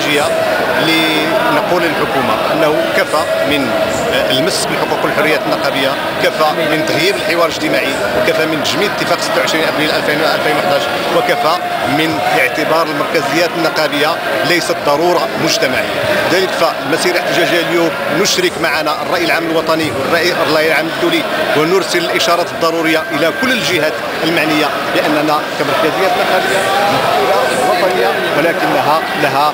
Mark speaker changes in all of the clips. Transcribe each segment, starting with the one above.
Speaker 1: استراتيجية لنقول للحكومة أنه كفى من المس بالحقوق والحريات النقابية، كفى من تغييب الحوار الاجتماعي، وكفى من تجميد اتفاق 26 أبريل 2011، وكفى من اعتبار المركزيات النقابية ليست ضرورة مجتمعية. لذلك فالمسيرة الاحتجاجية اليوم نشرك معنا الرأي العام الوطني والرأي العام الدولي، ونرسل الإشارات الضرورية إلى كل الجهات المعنية بأننا كمركزيات نقابية وطنية، ولكنها لها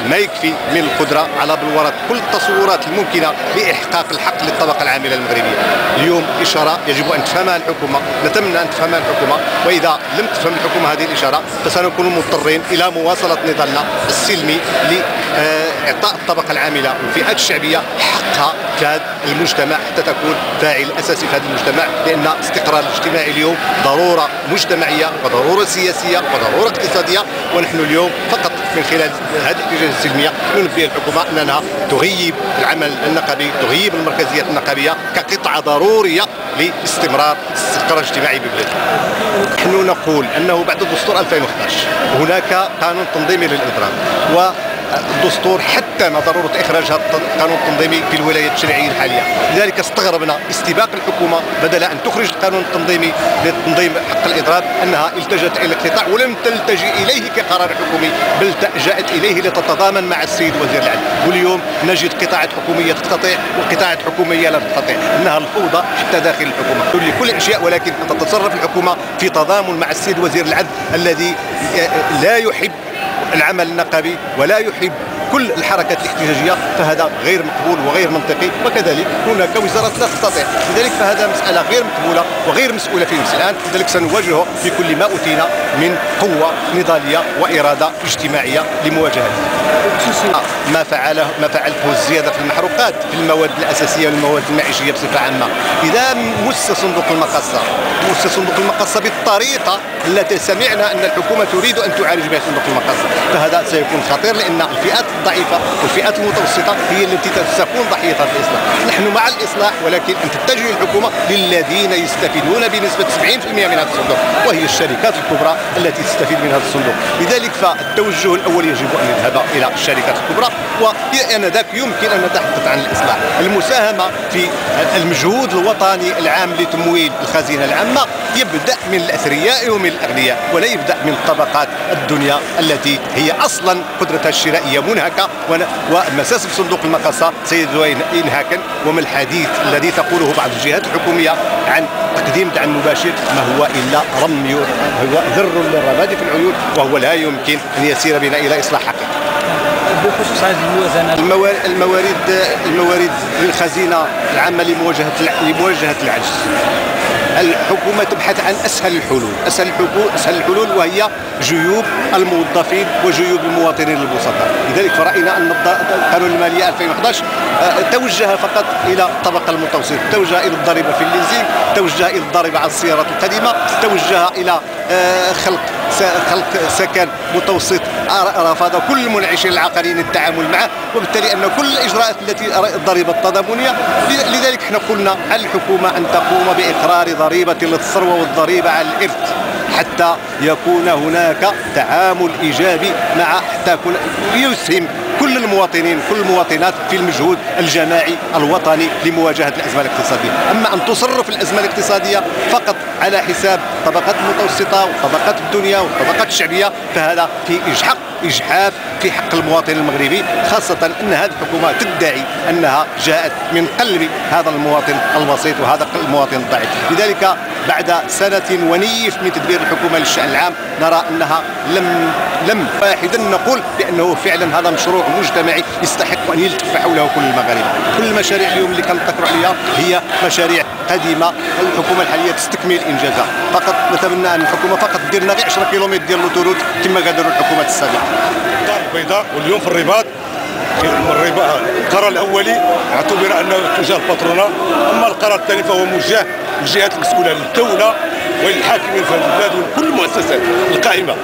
Speaker 1: ما يكفي من القدرة على بلورة كل التصورات الممكنة لإحقاق الحق للطبقة العاملة المغربية. اليوم إشارة يجب أن تفهمها الحكومة، نتمنى أن تفهمها الحكومة، وإذا لم تفهم الحكومة هذه الإشارة فسنكون مضطرين إلى مواصلة نضالنا السلمي لإعطاء الطبقة العاملة والفئات الشعبية حقها في هذا المجتمع حتى تكون فاعل أساسي في هذا المجتمع، لأن الاستقرار الاجتماعي اليوم ضرورة مجتمعية وضرورة سياسية وضرورة اقتصادية. ونحن اليوم فقط من خلال هذه الاحتجاجات السلمية ننبه الحكومة أنها تغيب العمل النقابي، تغيب المركزيات النقابية كقطعة ضرورية لاستمرار الاستقرار الاجتماعي ببلادنا. نحن نقول أنه بعد دستور 2011 هناك قانون تنظيمي للإضراب، والدستور حتم ضرورة إخراج هذا القانون التنظيمي في الولايات التشريعية الحالية. لذلك استغربنا استباق الحكومة بدل أن تخرج القانون التنظيمي لتنظيم حق الإضراب أنها التجت إلى الاقتطاع ولم تلتجئ إليه كقرار حكومي، بل جاءت إليه لتتضامن مع السيد وزير العدل. واليوم نجد قطاعات حكومية تقتطع وقطاعات حكومية لا تقتطع، إنها الفوضى حتى داخل الحكومة لكل الأشياء، ولكن تتصرف الحكومة في تضامن مع السيد وزير العدل الذي لا يحب العمل النقابي ولا يحب كل الحركات الاحتجاجية، فهذا غير مقبول وغير منطقي. وكذلك هناك وزارات لا تستطيع، لذلك فهذا مسألة غير مقبولة وغير مسؤولة في الآن. لذلك سنواجهه بكل ما أوتينا من قوة نضالية وإرادة اجتماعية لمواجهته. ما فعلته الزيادة في المحروقات في المواد الأساسية والمواد المعيشية بصفة عامة، إذا مس صندوق المقصة بالطريقة التي سمعنا أن الحكومة تريد أن تعالج بها صندوق المقصة، فهذا سيكون خطير، لأن الفئات الضعيفة والفئات المتوسطة هي التي ستكون ضحية الإصلاح. نحن مع الإصلاح، ولكن أن تتجه الحكومة للذين يستفيدون بنسبة 70% من هذا الصندوق، وهي الشركات الكبرى التي تستفيد من هذا الصندوق. لذلك فالتوجه الأول يجب أن يذهب إلى الشركات الكبرى، وآنذاك يمكن أن نتحدث عن الإصلاح. المساهمة في المجهود الوطني العام لتمويل الخزينة العامة يبدأ من الأثرياء ومن الأغنياء، ولا يبدأ من طبقات الدنيا التي هي أصلا قدرتها الشرائية منهكة، ومساس صندوق المقاصة سيزول إنهاكا. وما الحديث الذي تقوله بعض الجهات الحكومية عن تقديم دعم مباشر ما هو إلا رمي، هو ذر للرماد في العيون، وهو لا يمكن أن يسير بنا إلى إصلاح حقيقي.
Speaker 2: بخصوص هذه الموازنة،
Speaker 1: الموارد للخزينة العامة لمواجهة العجز، الحكومة تبحث عن أسهل الحلول وهي جيوب الموظفين وجيوب المواطنين البسطاء. لذلك فرأينا أن قانون المالية 2011 توجه فقط إلى الطبقة المتوسطة، توجه إلى الضريبة في الليزينغ، توجه إلى الضريبة على السيارات القديمة، توجه إلى خلق سكن متوسط، رفض كل المنعشين العقاريين التعامل معه، وبالتالي أن كل الإجراءات التي الضريبة التضامنية. لذلك احنا قلنا على الحكومة أن تقوم بإقرار ضريبة للثروة والضريبة على الإرث حتى يكون هناك تعامل إيجابي حتى يسهم كل المواطنين كل المواطنات في المجهود الجماعي الوطني لمواجهة الأزمة الاقتصادية. أما أن تصرف الأزمة الاقتصادية فقط على حساب الطبقات المتوسطة وطبقات الدنيا والطبقات الشعبية فهذا في إجحاف في حق المواطن المغربي، خاصة أن هذه الحكومة تدعي أنها جاءت من قلب هذا المواطن البسيط وهذا المواطن الضعيف. لذلك بعد سنة ونيف من تدبير الحكومة للشأن العام نرى أنها لم واحدا نقول بأنه فعلا هذا مشروع مجتمعي يستحق أن يلتف حوله كل المغاربة. كل المشاريع اليوم اللي كنذكروا عليها هي مشاريع قديمة، الحكومة الحالية تستكمل إنجازها. فقط نتمنى أن الحكومة فقط دير لنا غير 10 كيلومتر ديال لوتوروت كما قدروا الحكومات السابقة.
Speaker 3: الدار البيضاء واليوم في الرباط القرار الأولي اعتبر أنه اتجاه الباترونة، أما القرار الثاني فهو موجه للجهات المسؤولة للدولة وللحاكمين في البلاد وكل المؤسسات القائمة،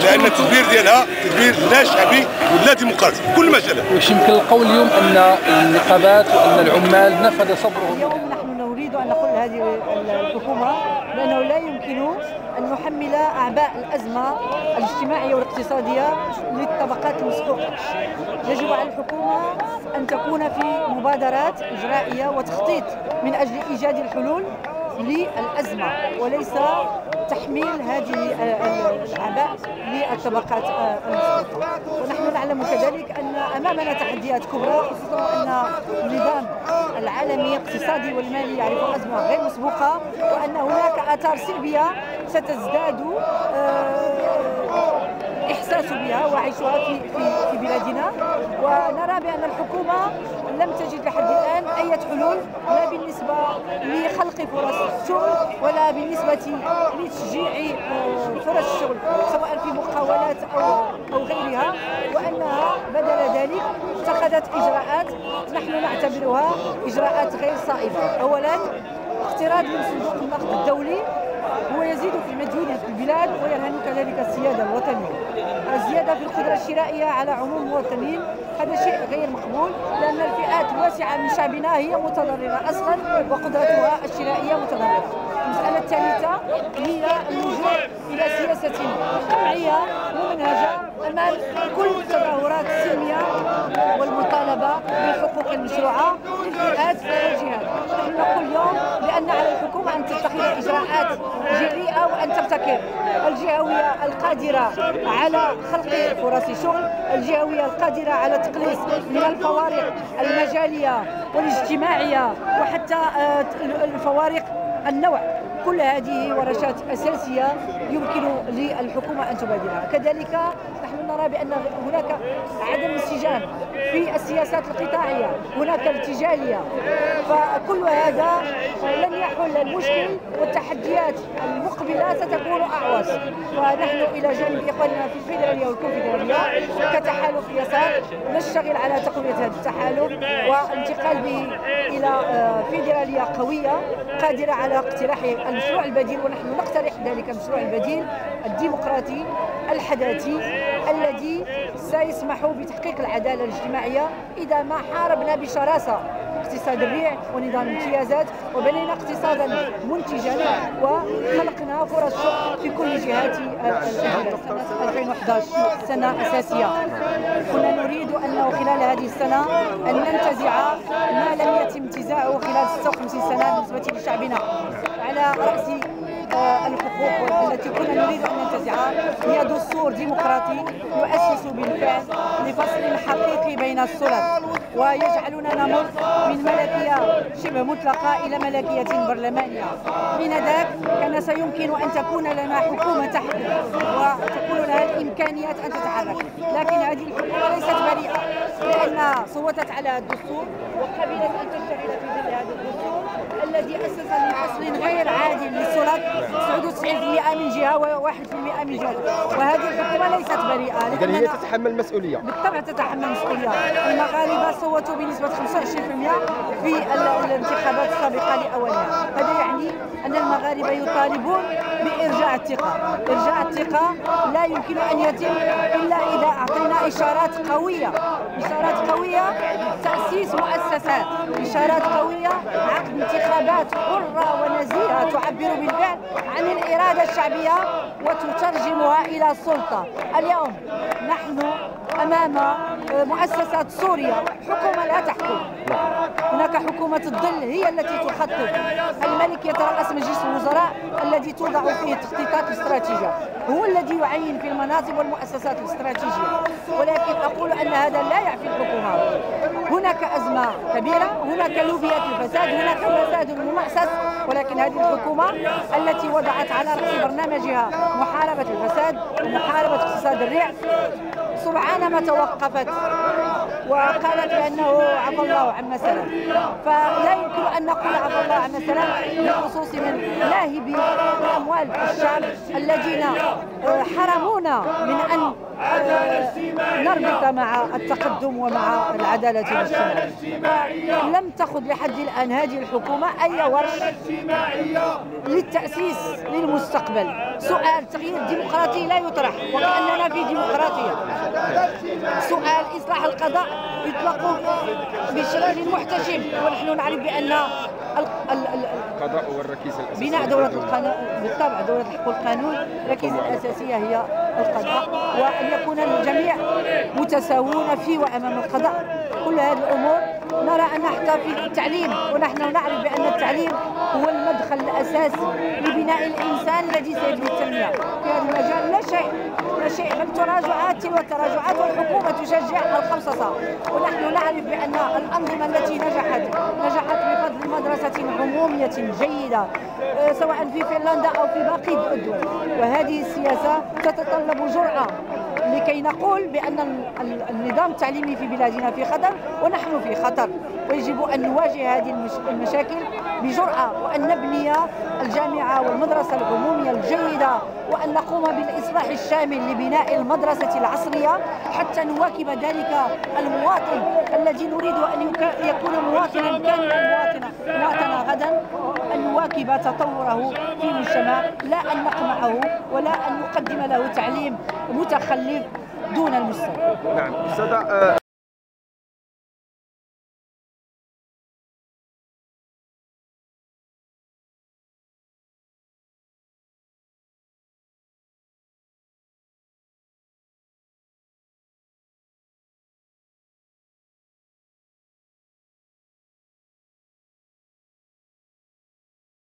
Speaker 3: لأن التدبير ديالها تدبير لا شعبي ولا ديمقراطي في كل مجالات.
Speaker 2: واش يمكن القول اليوم أن النقابات وأن العمال نفذ صبرهم؟
Speaker 4: اليوم نحن نريد أن نقول لهذه الحكومة بأنه لا يمكن يمكن أن نحمل أعباء الأزمة الاجتماعية والاقتصادية للطبقات المسحوقة. يجب على الحكومة أن تكون في مبادرات إجرائية وتخطيط من أجل إيجاد الحلول للأزمة، وليس تحميل هذه الأعباء للطبقات المسحوقة. ونحن نعلم كذلك أن أمامنا تحديات كبرى، خصوصا أن النظام العالمي الاقتصادي والمالي يعرف أزمة غير مسبوقة، وأن هناك آثار سلبية ستزداد إحساس بها وعيشها في بلادنا. ونرى بأن الحكومة لم تجد لحد الآن أي حلول، لا بالنسبة لخلق فرص الشغل ولا بالنسبة لتشجيع فرص الشغل سواء في مقاولات أو غيرها، وأنها بدل ذلك اتخذت إجراءات نحن نعتبرها إجراءات غير صائبة. أولا، اقتراض من صندوق النقد الدولي هو يزيد في مديونية البلاد ويرهن كذلك السيادة الوطنية. الزيادة في القدرة الشرائية على عموم المواطنين هذا شيء غير مقبول، لأن الفئات الواسعة من شعبنا هي متضررة أصلا وقدرتها الشرائية متضررة. المسألة الثالثة هي اللجوء إلى سياسة قمعية ممنهجة أمام كل التظاهرات السلمية والمطالبة بالحقوق المشروعة للفئات والجهات. نحن نقول اليوم بأن على الحكومة أن تتخذ إجراءات جريئة وأن تبتكر. الجهوية القادرة على خلق فرص شغل، الجهوية القادرة على تقليص من الفوارق المجالية والاجتماعية وحتى الفوارق النوع، كل هذه ورشات أساسية يمكن للحكومة أن تبادرها. كذلك نحن نرى بأن هناك عدم انسجام في السياسات القطاعية، هناك ارتجالية، فكل هذا لن يحل المشكل، والتحديات المقبلة ستكون أعوز. ونحن إلى جانب إخواننا في الفيدرالية والكونفدرالية كتحالف يسار نشتغل على تقوية هذا التحالف والانتقال به إلى فيدرالية قوية قادرة على اقتراح المشروع البديل. ونحن نقترح ذلك المشروع البديل الديمقراطي الحداثي الذي سيسمح بتحقيق العدالة الاجتماعية إذا ما حاربنا بشراسة اقتصاد الريع ونظام الامتيازات، وبنينا اقتصادا منتجا وخلقنا فرص شغل في كل جهات البلاد. 2011 سنة أساسية، كنا نريد أنه خلال هذه السنة أن ننتزع ما لم يتم انتزاعه خلال 56 سنة بالنسبة لشعبنا. على رأس الحقوق التي كنا نريد أن ننتزعها هي دستور ديمقراطي يؤسس بالفعل لفصل حقيقي بين السلطات ويجعلنا نمر من ملكية شبه مطلقة إلى ملكية برلمانية. من ذاك كان سيمكن أن تكون لنا حكومة تحكم وتكون لها الإمكانيات أن تتحرك، لكن هذه الحكومة ليست بريئة لأنها صوتت على الدستور وقبلت أن تشتغل في ظل هذا الدستور الذي أسس لفصل غير عادل للسلطات 99% من جهة و1% من جهة، وهذه الحكومة ليست بريئة.
Speaker 5: إذن هي تتحمل المسؤولية.
Speaker 4: بالطبع تتحمل المسؤولية. المغاربة صوتوا بنسبة 25% في الانتخابات السابقة لأولها، هذا يعني أن المغاربة يطالبون بإرجاع الثقة. إرجاع الثقة لا يمكن أن يتم إلا إذا أعطينا إشارات قوية، إشارات قوية تأسيس مؤسسات، إشارات قوية عقد انتخابات حرة ونزيهة تعبر بالفعل عن الإرادة الشعبية وتترجمها إلى السلطة. اليوم نحن أمام مؤسسات سوريا، حكومة لا تحكم، هناك حكومة الظل هي التي تخطط. الملك يترأس مجلس الوزراء الذي توضع فيه التخطيطات الاستراتيجية، هو الذي يعين في المناصب والمؤسسات الاستراتيجية. ولكن أقول أن هذا لا يعفي الحكومة. هناك أزمة كبيرة، هناك لوبيات الفساد، هناك فساد ممأسس، ولكن هذه الحكومة التي وضعت على رأس برنامجها محاربة الفساد ومحاربة اقتصاد الريع سرعان ما توقفت وقالت بأنه عفى الله عما سلف. فلا يمكن أن نقول عفى الله عما سلف بخصوص من لاهبي أموال الشعب الذين حرمونا من أن نربط مع التقدم ومع العدالة الاجتماعية. لم تأخذ لحد الآن هذه الحكومة أي ورش للتأسيس للمستقبل. سؤال تغيير الديمقراطي لا يطرح وكأننا في ديمقراطية. سؤال إصلاح القضاء يطلق بشرار محتشم، ونحن نعرف بأن
Speaker 5: القضاء هو الركيزة الأساسية.
Speaker 4: بناء دولة القانون بالطبع، دولة الحق والقانون الركيزة الأساسية هي القضاء، وأن يكون الجميع متساوون في وأمام القضاء. كل هذه الأمور نرى أن حتى في التعليم، ونحن نعرف بأن التعليم هو المدخل الأساسي لبناء الإنسان الذي سيبني التنمية في هذا المجال. لا شيء بل تراجعات تلو التراجعات، والحكومة تشجع الخمسة. ونحن نعرف بأن الأنظمة التي نجحت بفضل مدرسة عمومية جيدة سواء في فنلندا أو في باقي الدول، وهذه السياسة تتطلب جرأة لكي نقول بأن النظام التعليمي في بلادنا في خطر ونحن في خطر، ويجب أن نواجه هذه المشاكل بجرأة، وأن نبني الجامعة والمدرسة العمومية الجيدة، وأن نقوم بالإصلاح الشامل لبناء المدرسة العصرية حتى نواكب ذلك المواطن الذي نريد أن يكون مواطنا كاملا مواطنا غدا، أن نواكب تطوره في المجتمع، لا أن نقمعه ولا أن نقدم له تعليم متخلف دون المستوى.
Speaker 5: نعم.